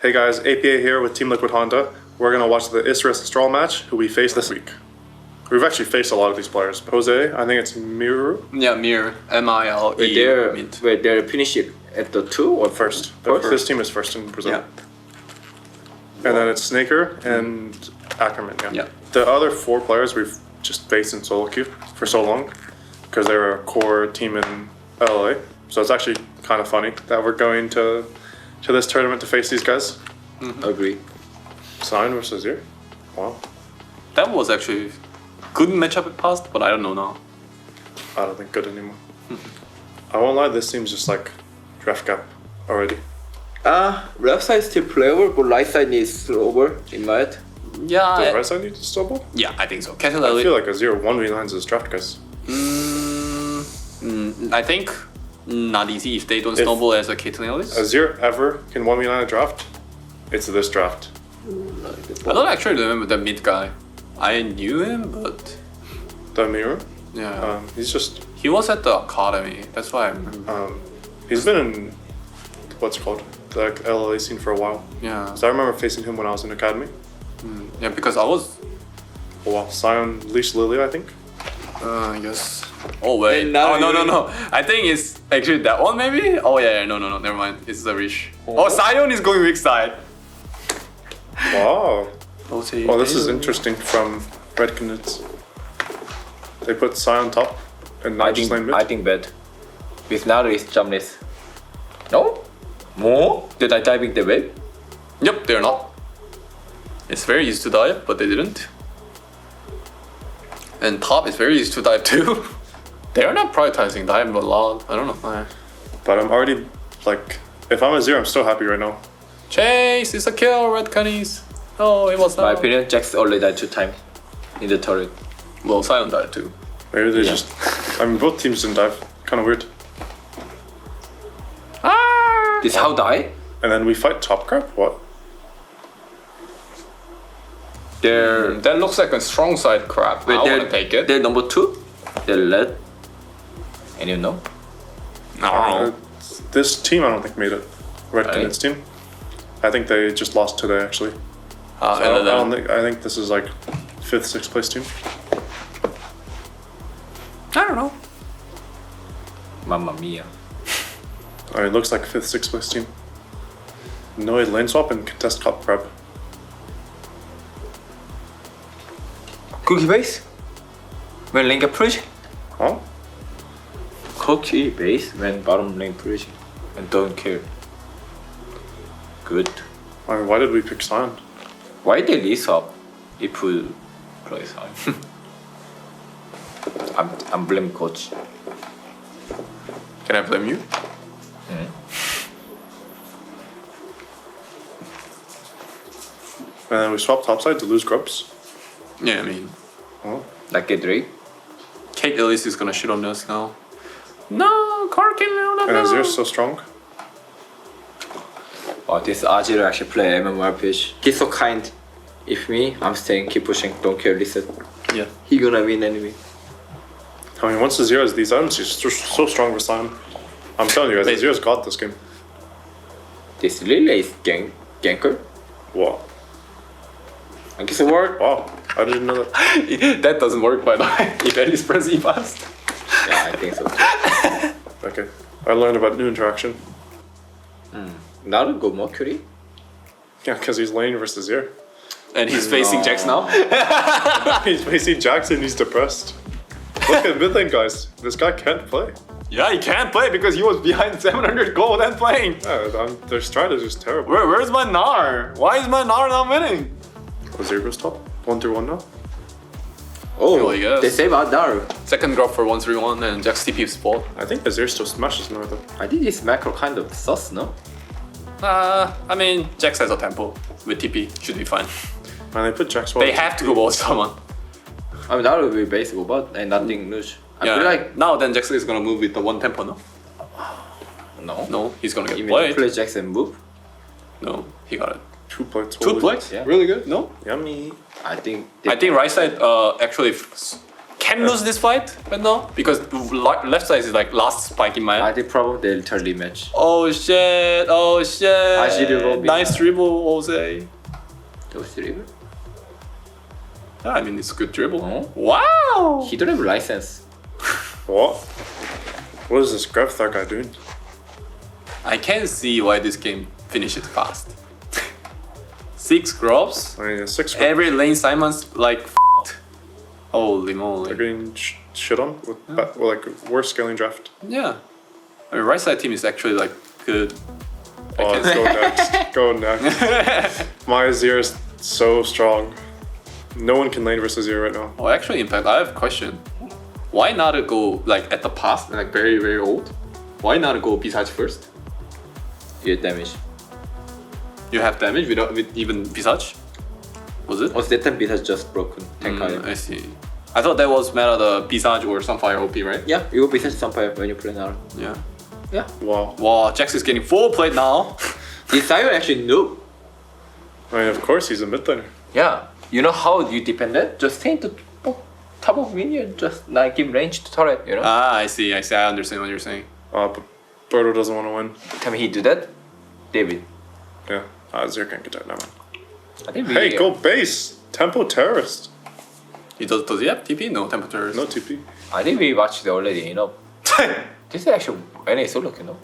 Hey guys, APA here with Team Liquid Honda. We're going to watch the Isris Astral match, who we face this week. We've actually faced a lot of these players. Jose, I think it's Miru. Yeah, Mir, M-I-L-E. Wait, they're finishing at the 2 or First. First? This team is first in Brazil. Yeah. And then it's Snaker and Ackerman. Yeah. The other 4 players we've just faced in solo queue for so long because they're a core team in LA. So it's actually kind of funny that we're going to this tournament to face these guys. Agree. Sion versus Zir. Wow. That was actually good matchup in past, but I don't know now. I don't think good anymore. I won't lie, this seems just like draft gap already. Left side still playable, but right side needs over in my head. Yeah, Does right side need to stumble? yeah, I think so. Castle I feel like a 0-1v9 is draft guys. I think not easy if they don't stumble as a Caitlyn Ellis. A Zir ever can 1v9 a draft? It's this draft. I don't actually remember the mid guy. I knew him, but The Mirror? yeah, He's just, he was at the academy. That's why I remember. he's been in, what's it called? The LLA scene for a while. Yeah, So I remember facing him when I was in academy. yeah, because I was, Oh wow, Sion Leash Lily, I think. I guess. Oh wait, And now oh no, you- no. I think it's actually that one maybe. Oh yeah, no, never mind. It's the Rish. Oh, Sion is going weak side. Wow. Oh, This is interesting from Red Canoes. They put Sion top and I not just lane mid. think bad. With now is jumpness. No? More? Did I diving the wave? Yep, they're not. It's very easy to dive, but they didn't. And top is very easy to dive too. They're not prioritizing dive a lot. I don't know. But I'm already, like, if I'm a 0, I'm still happy right now. Chase is a kill, Red Cunnies. Oh, it was My not. opinion, Jax only died 2 times in the turret. Well, Sion died too. Maybe they Yeah. just, I mean, both teams didn't dive. Kind of weird. Ah! This how die? And then we fight top crab? What? They're That looks like a strong side crab. I want to take it. They're number 2. They're led. And you know? I don't know. This team, I don't think made it. Red Right. Canoes team. I think they just lost today, actually. So I think this is like 5th, 6th place team. I don't know. Mamma mia. I mean, it looks like 5th, 6th place team. No lane swap and contest top crab. Cookie base? When lane get push? Huh? Cookie base when bottom lane push. And don't care. Good. I mean, why did we pick Sion? Why they lease up if we play Sion? I'm blame coach. Can I blame you? And then we swapped topside to lose Grubs. Yeah, I mean, Oh. Like a Drake. Kate Ellis is gonna shit on us now. No, Karkin, no. And Azir's so strong. Oh, this Azir actually play MMORPG. He's so kind. If me, I'm staying, keep pushing, don't care, listen. Yeah. He gonna win anyway. I mean, once Azir has these items, he's so strong with Sion. I'm telling you, Wait. Azir's got this game. This Lily is ganker. Wow. I guess it worked. Wow. I didn't know that. That doesn't work, by the way. If Ellis press E fast. Yeah, I think so. Okay. I learned about new interaction. Now to go Mercury. Yeah, because he's lane versus Azir. And he's facing Jax now. He's facing Jackson, he's depressed. Look at mid lane, guys. This guy can't play. Yeah, he can't play because he was behind 700 gold and playing. Yeah, their strategy is terrible. Where's my Gnar? Why is my Gnar not winning? Azir goes top. 1-1 now. Oh, I guess. they save Adar. Second drop for 1-3-1 and Jax TP spot. I think Azir still smashes now though. I think this macro kind of sus, no? I mean, Jax has a tempo with TP, should be fine. And they put Jax They have to go both someone. I mean, that would be basic, but and nothing luge. I Yeah, feel like now then Jax is gonna move with the one tempo, no? no. No, he's gonna get Even played. play Jackson move. No, he got it. 2 plates. 2 plates? Yeah. Really good? No? Yummy. I think. I think right side actually can lose this fight right now because left side is like last spike in my I hand. think probably they'll turn rematch. Oh shit! Oh shit! Nice dribble, Nice dribble, Jose. Those three. Yeah, I mean it's a good dribble. Oh. Wow! He don't have license. What? What is this Grevthar guy doing? I can see why this game finishes fast. 6 grubs. I mean, 6 Every lane Simon's like f***ed. Holy They're moly. getting shit on with well, like worst scaling draft. Yeah. I mean right side team is actually like good. Oh, let's go next. Go next. My Azir is so strong. No one can lane versus Azir right now. Oh, actually, in fact, I have a question. Why not go like at the past, like very very old? Why not go Visage first? You get damage. You have damage with even Visage? Was it? Also, that time beat has just broken. Tank item. I see. I thought that was meta the Visage or Sunfire OP, right? Yeah, you will beat has Sunfire when you play now. Yeah. Yeah. Wow. Wow, Jax is getting full plate now. This Sion actually noob. I mean, of course he's a mid laner. Yeah. You know how you depend it? Just stay to top of minion, just like give range to turret, you know? Ah, I see. I understand what you're saying. But Birdo doesn't want to win. Time he do that, David. Yeah. Azir can't get that now, man. I think we Hey, go base! Tempo terrorist. Does he have TP? No, temperatures. No TP. I think we watched it already, you know. This is actually NA solo, you know.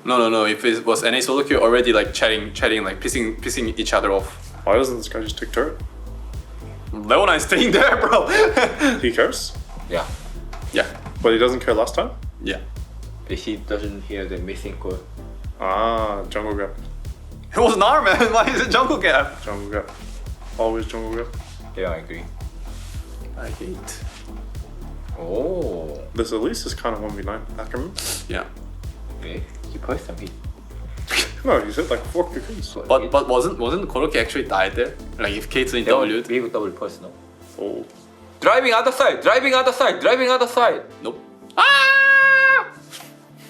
No. If it was NA solo queue already like chatting, like pissing each other off. Why doesn't this guy just take turret? Leona is staying there, bro. He cares, Yeah. Yeah. but he doesn't care last time. Yeah. But he doesn't hear the missing call. Ah, jungle gap. It was an arm, man. Why is it jungle gap? Jungle gap. Always jungle gap. Yeah, I agree. I hate. Oh. This at least is kind of 1v9. Ackerman. Yeah. Okay. He pushed some hit. No, he's hit like 4 cocoons. But wasn't Koroki actually died there? Like if Caitlyn W'd? We would double push, no? Oh. Driving other side, driving other side, driving other side. Nope. Ah!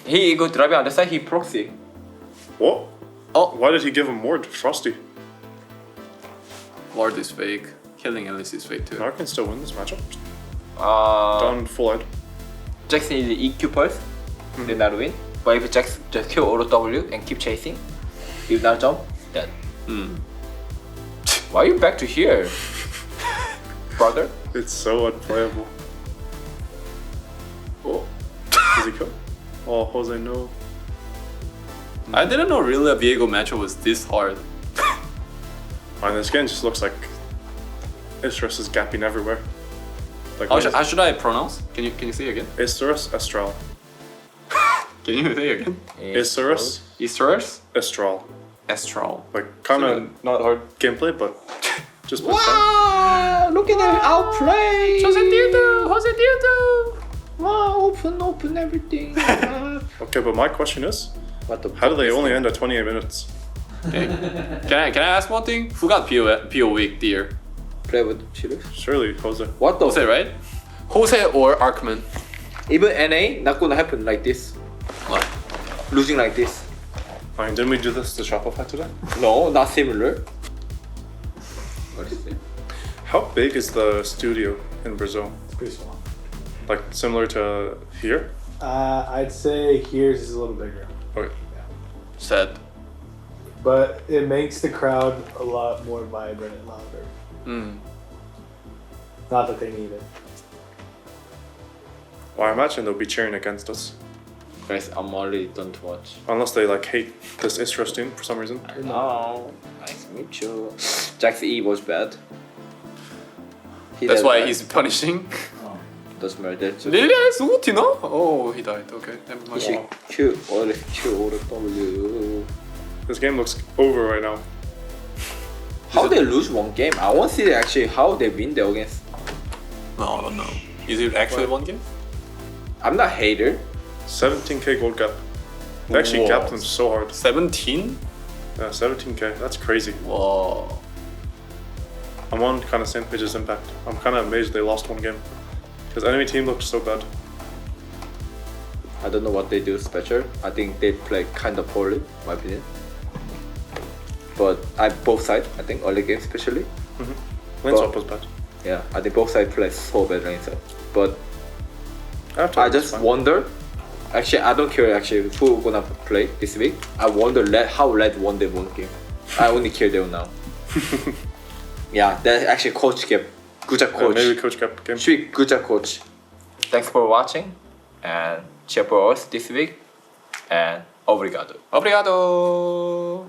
He go driving other side, he proxy. What? Oh, Why did he give him ward? Frosty. Ward is fake. Killing Alice is fake too. Narc can still win this matchup. Uh, Down full head. Jackson is EQ pulse, then not win. But if Jackson just kill auto W and keep chasing, if not jump, then. Why are you back to here? Brother? It's so unplayable. Oh. Does he kill? Oh, Jose, no. I didn't know really a Viego matchup was this hard. Man, this game just looks like Istros is gapping everywhere. Like How should I pronounce? Can you say again? Istros, Estral. Can you say again? Istros, Easterers? Estral. Astral. Like, kind of not hard gameplay, but just with fun. Ah, look at them outplay! Jose Dildo! Wow, open everything. Okay, but my question is, What the how do they only end at 28 minutes? Okay. Can I ask one thing? Who got PO week dear? play with Chilus? Surely, Jose. What the? Jose, right? Jose or Arkman? Even NA, not gonna happen like this. What? Losing like this. I mean, didn't we do this to Shopify today? No, not similar. What is it? How big is the studio in Brazil? Pretty small. Like, similar to here? I'd say here's is a little bigger, Okay. Sad. but it makes the crowd a lot more vibrant and louder. Not that they need it. Well, I imagine they'll be cheering against us. Guys, I'm already done to watch. Unless they, like, hate this Istros team for some reason. No, nice to meet you. Jack's E was bad. That's why he's punishing. Doesn't matter. That's Lilia's ulti, no? Oh, he died. Okay, never mind. She Q or Q or W. This game looks over right now. How they lose one game? I want to see actually how they win there against. No, I don't know. Is it actually one game? I'm not hater. 17k gold gap. They actually Whoa. gapped them so hard. 17? Yeah, 17k. That's crazy. Whoa. I'm on kind of same page as Impact. I'm kind of amazed they lost one game. Because enemy team looked so bad. I don't know what they do special. I think they play kind of poorly, in my opinion. But both sides, I think, early game especially. Lane But- swap was bad. Yeah, I think both sides play so bad right now. But After I just wonder. Actually, I don't care actually who gonna play this week. I wonder how Red won the one game. I only care them now. Yeah, that's actually coach game. Good job, coach. maybe coach kept game. Sweet, good job, coach. Thanks for watching and cheer for us this week. And obrigado. Obrigado.